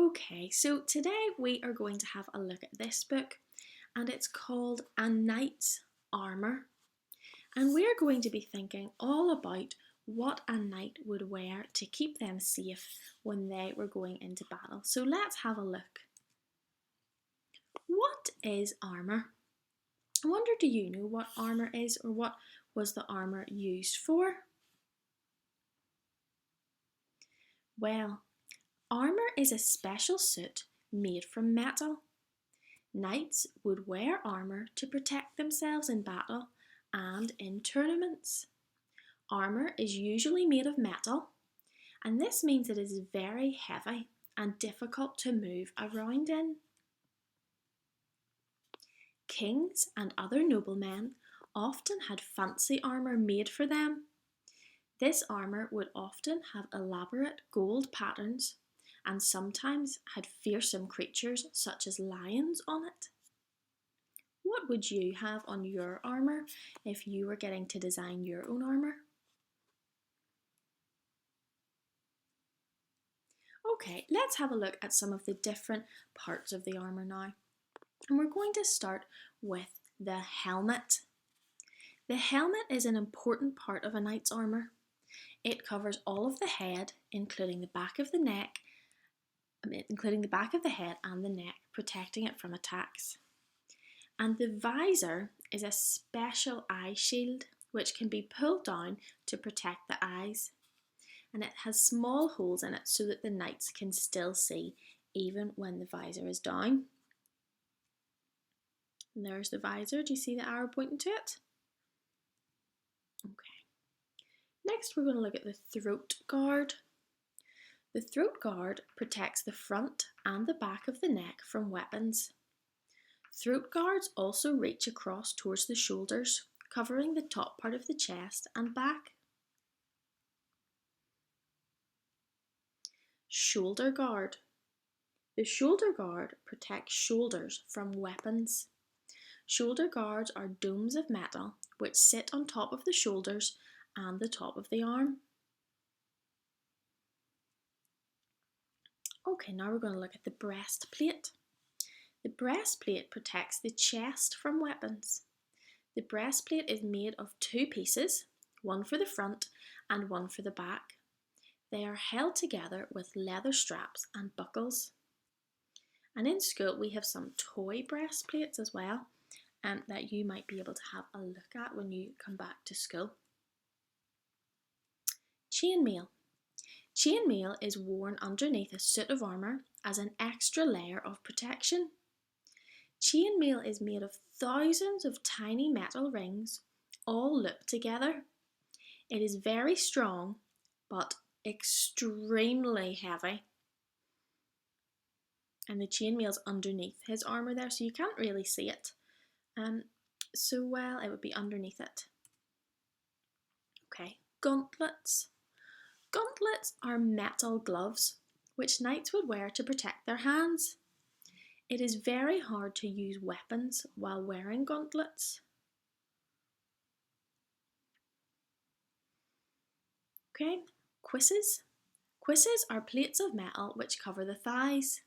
Okay, so today we are going to have a look at this book and it's called A Knight's Armour. And we're going to be thinking all about what a knight would wear to keep them safe when they were going into battle. So let's have a look. What is armour? I wonder, do you know what armour is, or what was the armour used for? Well, armour is a special suit made from metal. Knights would wear armour to protect themselves in battle and in tournaments. Armour is usually made of metal, and this means it is very heavy and difficult to move around in. Kings and other noblemen often had fancy armour made for them. This armour would often have elaborate gold patterns and sometimes had fearsome creatures such as lions on it. What would you have on your armour if you were getting to design your own armour? Okay, let's have a look at some of the different parts of the armour now. And we're going to start with the helmet. The helmet is an important part of a knight's armour. It covers all of the head, including the back of the head and the neck, protecting it from attacks. And the visor is a special eye shield which can be pulled down to protect the eyes. And it has small holes in it so that the knights can still see even when the visor is down. And there's the visor. Do you see the arrow pointing to it? Okay. Next we're going to look at the throat guard. The throat guard protects the front and the back of the neck from weapons. Throat guards also reach across towards the shoulders, covering the top part of the chest and back. Shoulder guard. The shoulder guard protects shoulders from weapons. Shoulder guards are domes of metal which sit on top of the shoulders and the top of the arm. Okay, now we're going to look at the breastplate. The breastplate protects the chest from weapons. The breastplate is made of two pieces, one for the front and one for the back. They are held together with leather straps and buckles. And in school we have some toy breastplates as well that you might be able to have a look at when you come back to school. Chainmail. Chainmail is worn underneath a suit of armour as an extra layer of protection. Chainmail is made of thousands of tiny metal rings, all looped together. It is very strong, but extremely heavy. And the chainmail's underneath his armour there, so you can't really see it. It would be underneath it. Okay, gauntlets. Gauntlets are metal gloves, which knights would wear to protect their hands. It is very hard to use weapons while wearing gauntlets. Okay, cuisses. Cuisses are plates of metal which cover the thighs.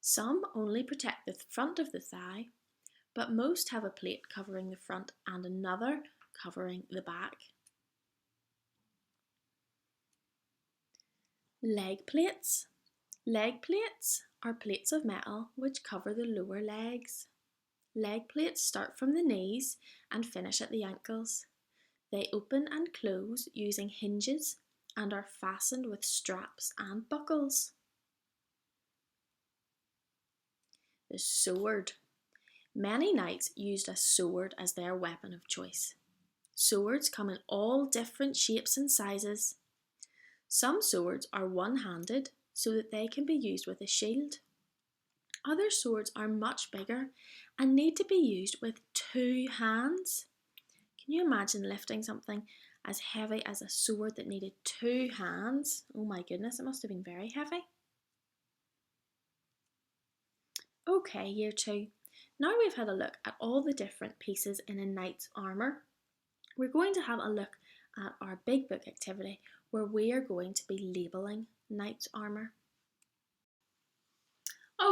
Some only protect the front of the thigh, but most have a plate covering the front and another covering the back. Leg plates. Leg plates are plates of metal which cover the lower legs. Leg plates start from the knees and finish at the ankles. They open and close using hinges and are fastened with straps and buckles. The sword. Many knights used a sword as their weapon of choice. Swords come in all different shapes and sizes. Some swords are one-handed so that they can be used with a shield. Other swords are much bigger and need to be used with two hands. Can you imagine lifting something as heavy as a sword that needed two hands? Oh my goodness, it must have been very heavy. Okay, year 2. Now we've had a look at all the different pieces in a knight's armour. We're going to have a look at our big book activity where we are going to be labelling knight's armour.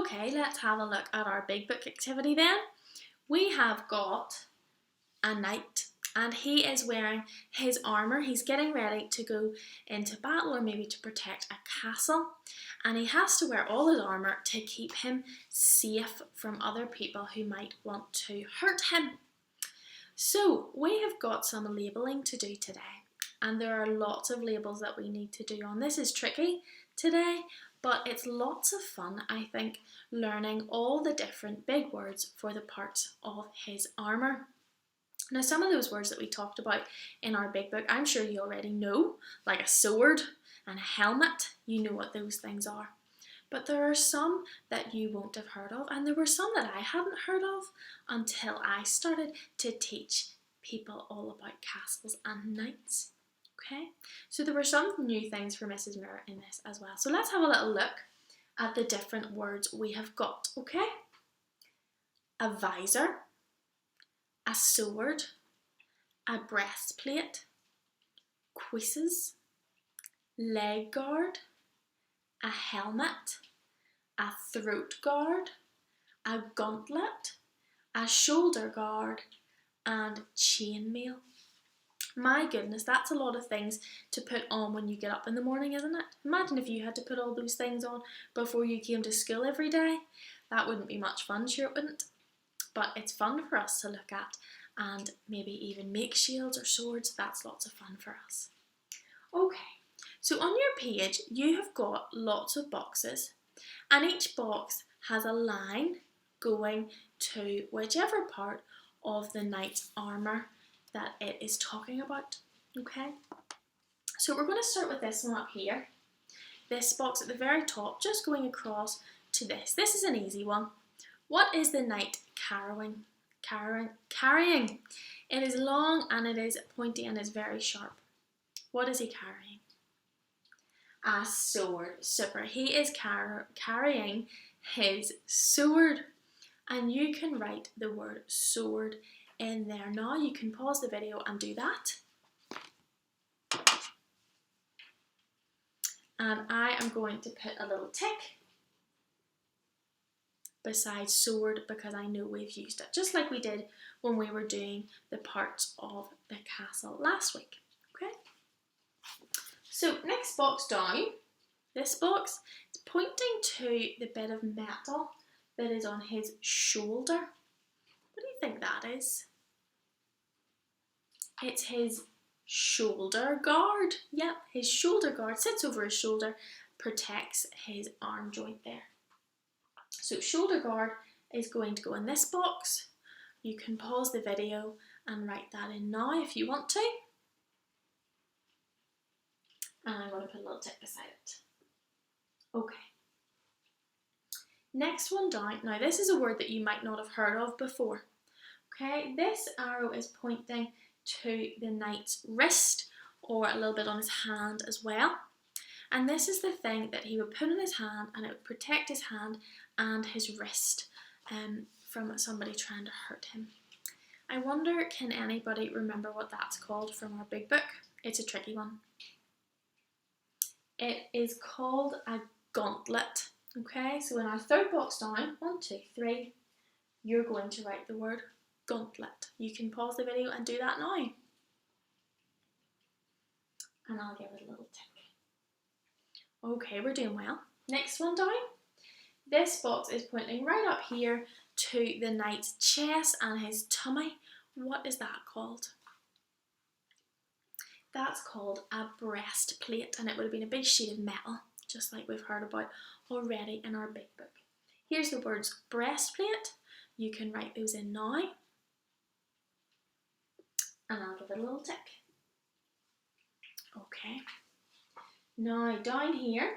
Okay, let's have a look at our big book activity then. We have got a knight and he is wearing his armour. He's getting ready to go into battle or maybe to protect a castle, and he has to wear all his armour to keep him safe from other people who might want to hurt him. So we have got some labelling to do today, and there are lots of labels that we need to do on. This is tricky today, but it's lots of fun, I think, learning all the different big words for the parts of his armour. Now, some of those words that we talked about in our big book, I'm sure you already know, like a sword and a helmet. You know what those things are. But there are some that you won't have heard of, and there were some that I hadn't heard of until I started to teach people all about castles and knights. Okay, so there were some new things for Mrs. Muir in this as well. So let's have a little look at the different words we have got, okay? A visor, a sword, a breastplate, cuisses, leg guard, a helmet, a throat guard, a gauntlet, a shoulder guard, and chainmail. My goodness, that's a lot of things to put on when you get up in the morning, isn't it? Imagine if you had to put all those things on before you came to school every day. That wouldn't be much fun, sure it wouldn't. But it's fun for us to look at and maybe even make shields or swords. That's lots of fun for us. Okay, so on your page you have got lots of boxes, and each box has a line going to whichever part of the knight's armour that it is talking about, okay? So we're going to start with this one up here. This box at the very top, just going across to this. This is an easy one. What is the knight carrying? It is long and it is pointy and is very sharp. What is he carrying? A sword. Super. He is carrying his sword. And you can write the word sword in there. Now you can pause the video and do that. And I am going to put a little tick beside sword because I know we've used it, just like we did when we were doing the parts of the castle last week. Okay. So next box down, this box is pointing to the bit of metal that is on his shoulder. What do you think that is? It's his shoulder guard. Yep, his shoulder guard sits over his shoulder, protects his arm joint there. So shoulder guard is going to go in this box. You can pause the video and write that in now if you want to. And I'm going to put a little tick beside it. Okay. Next one down. Now this is a word that you might not have heard of before. Okay, this arrow is pointing to the knight's wrist, or a little bit on his hand as well. And this is the thing that he would put in his hand, and it would protect his hand and his wrist from somebody trying to hurt him. I wonder, can anybody remember what that's called from our big book? It's a tricky one. It is called a gauntlet. Okay, so in our third box down, 1, 2, 3, you're going to write the word gauntlet. You can pause the video and do that now. And I'll give it a little tick. Okay, we're doing well. Next one down. This box is pointing right up here to the knight's chest and his tummy. What is that called? That's called a breastplate, and it would have been a big sheet of metal, just like we've heard about already in our big book. Here's the words breastplate. You can write those in now. And I'll give it a little tick. Okay. Now down here,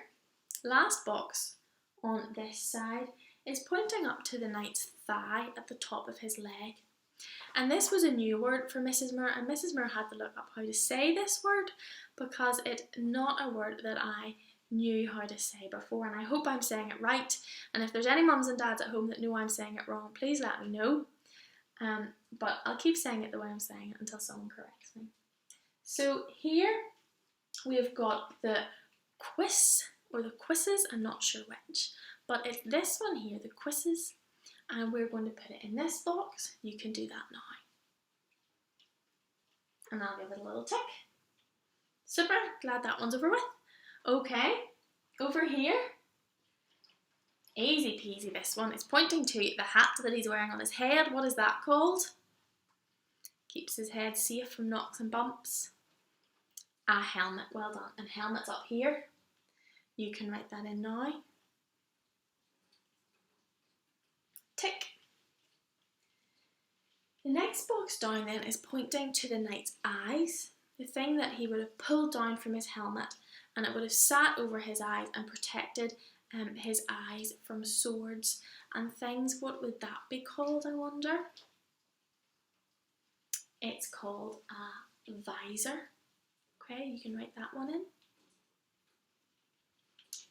last box on this side is pointing up to the knight's thigh at the top of his leg. And this was a new word for Mrs. Muir, and Mrs. Muir had to look up how to say this word because it's not a word that I knew how to say before, and I hope I'm saying it right. And if there's any mums and dads at home that know I'm saying it wrong, please let me know. But I'll keep saying it the way I'm saying it until someone corrects me. So here we've got the cuisse or the cuisses, I'm not sure which, but it's this one here, the quizzes, and we're going to put it in this box. You can do that now. And I'll give it a little tick. Super, glad that one's over with. Okay, over here. Easy peasy, this one. It's pointing to the hat that he's wearing on his head. What is that called? Keeps his head safe from knocks and bumps. A helmet, well done. And helmet's up here. You can write that in now. Tick. The next box down then is pointing to the knight's eyes, the thing that he would have pulled down from his helmet, and it would have sat over his eyes and protected his eyes from swords and things. What would that be called, I wonder? It's called a visor. Okay, you can write that one in.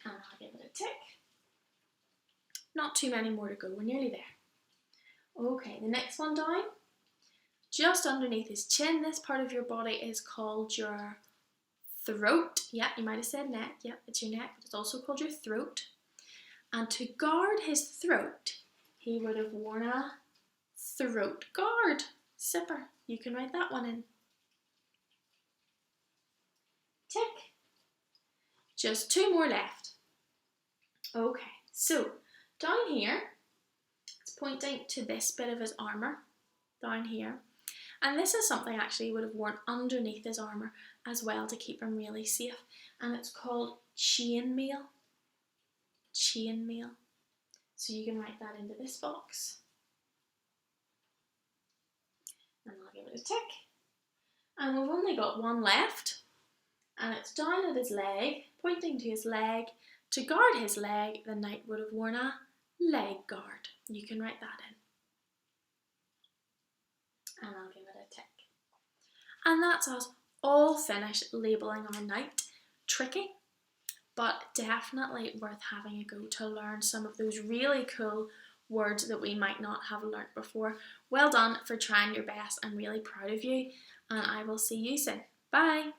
And I'll give it a tick. Not too many more to go, we're nearly there. Okay, the next one down. Just underneath his chin, this part of your body is called your throat. Yeah, you might have said neck. Yeah, it's your neck, but it's also called your throat. And to guard his throat, he would have worn a throat guard. Super. You can write that one in. Tick. Just two more left. Okay, so down here, it's pointing to this bit of his armour, down here. And this is something actually he would have worn underneath his armour as well to keep him really safe. And it's called chainmail. Chainmail. So you can write that into this box. And I'll give it a tick. And we've only got one left. And it's down at his leg, pointing to his leg. To guard his leg, the knight would have worn a leg guard. You can write that in. And I'll give it a tick. And that's us all finished labelling our knight. Tricky, but definitely worth having a go to learn some of those really cool words that we might not have learnt before. Well done for trying your best. I'm really proud of you, and I will see you soon. Bye!